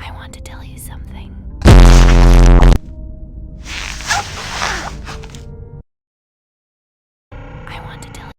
I want to tell you something. I want to tell you.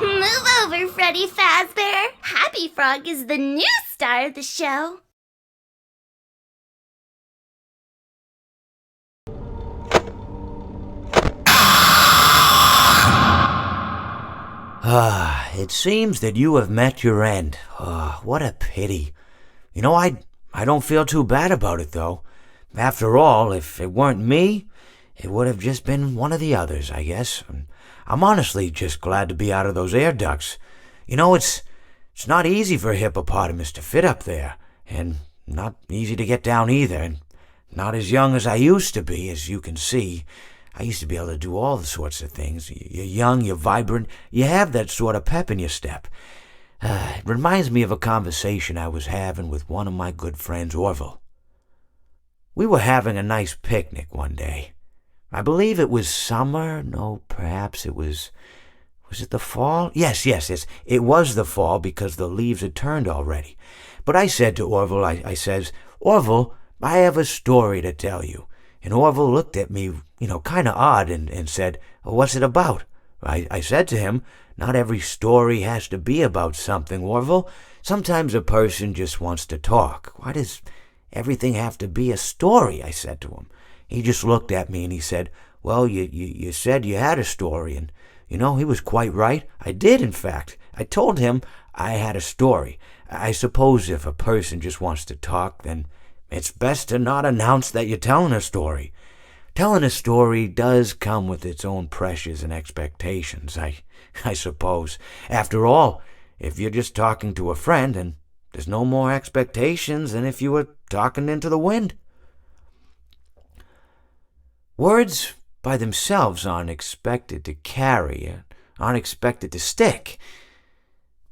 Move over, Freddy Fazbear. Happy Frog is the new star of the show. It seems that you have met your end. What a pity. You know, I don't feel too bad about it, though. After all, if it weren't me, it would have just been one of the others, I guess. I'm honestly just glad to be out of those air ducts. You know, it's not easy for a hippopotamus to fit up there, and not easy to get down either, and not as young as I used to be, as you can see. I used to be able to do all sorts of things. You're young, you're vibrant, you have that sort of pep in your step. It reminds me of a conversation I was having with one of my good friends, Orville. We were having a nice picnic one day. I believe it was summer. No, perhaps it was... Was it the fall? Yes. It was the fall because the leaves had turned already. But I said to Orville, I says, Orville, I have a story to tell you. And Orville looked at me, kind of odd and said, what's it about? I said to him, not every story has to be about something, Orville. Sometimes a person just wants to talk. Why does everything have to be a story? I said to him. He just looked at me and he said, well, you said you had a story. And, he was quite right. I did, in fact. I told him I had a story. I suppose if a person just wants to talk, then it's best to not announce that you're telling a story. Telling a story does come with its own pressures and expectations, I suppose. After all, if you're just talking to a friend, then there's no more expectations than if you were talking into the wind. Words by themselves aren't expected to carry, aren't expected to stick.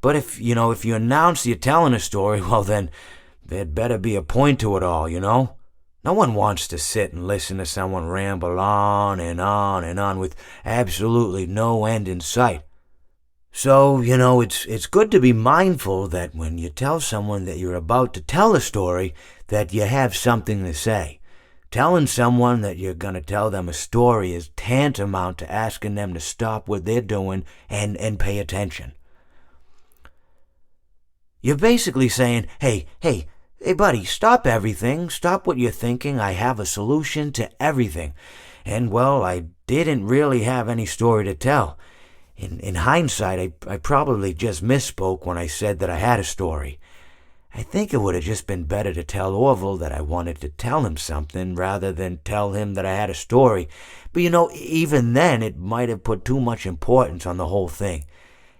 But if you announce you're telling a story, well then, there'd better be a point to it all, No one wants to sit and listen to someone ramble on and on and on with absolutely no end in sight. So, it's good to be mindful that when you tell someone that you're about to tell a story, that you have something to say. Telling someone that you're going to tell them a story is tantamount to asking them to stop what they're doing and pay attention. You're basically saying, hey, buddy, stop everything. Stop what you're thinking. I have a solution to everything. And, well, I didn't really have any story to tell. In hindsight, I probably just misspoke when I said that I had a story. I think it would have just been better to tell Orville that I wanted to tell him something rather than tell him that I had a story. But, even then, it might have put too much importance on the whole thing.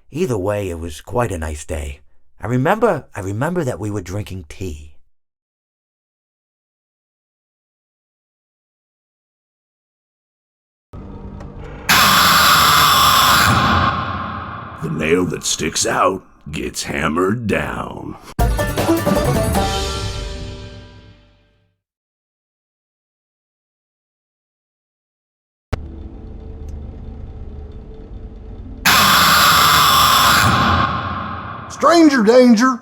Either way, it was quite a nice day. I remember that we were drinking tea. The nail that sticks out gets hammered down. Stranger danger!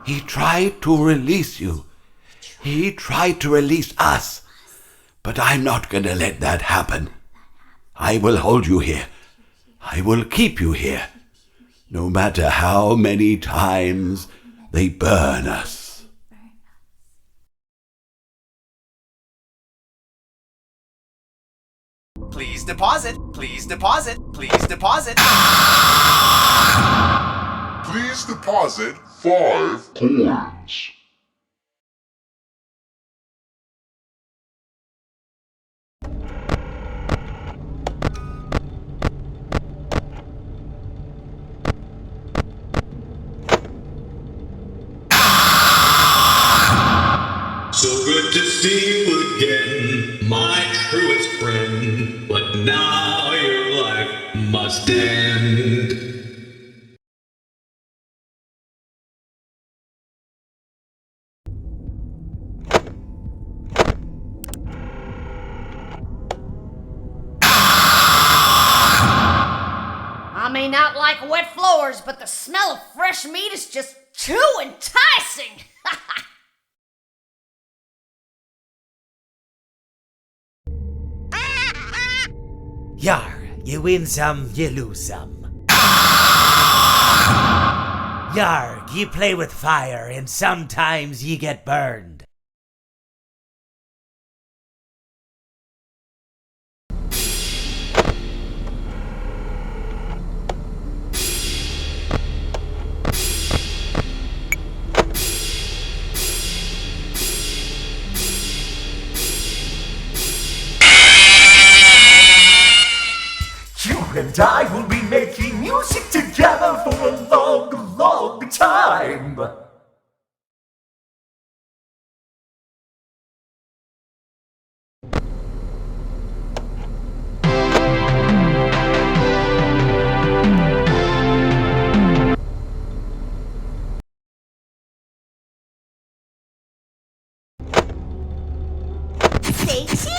He tried to release you. He tried to release us. But I'm not going to let that happen. I will hold you here. I will keep you here. No matter how many times they burn us. Please deposit. Please deposit. Please deposit. Please deposit 5 coins. So good to see you again. friend, but now your life must end. I may not like wet floors, but the smell of fresh meat is just too enticing! Yar, you win some, you lose some. Yar, you play with fire, and sometimes you get burned. You and I will be making music together for a long, long time. Say cheese!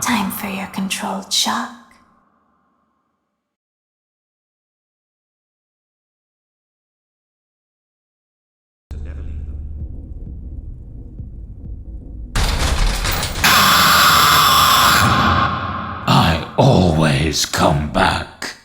Time for your controlled shock. I always come back.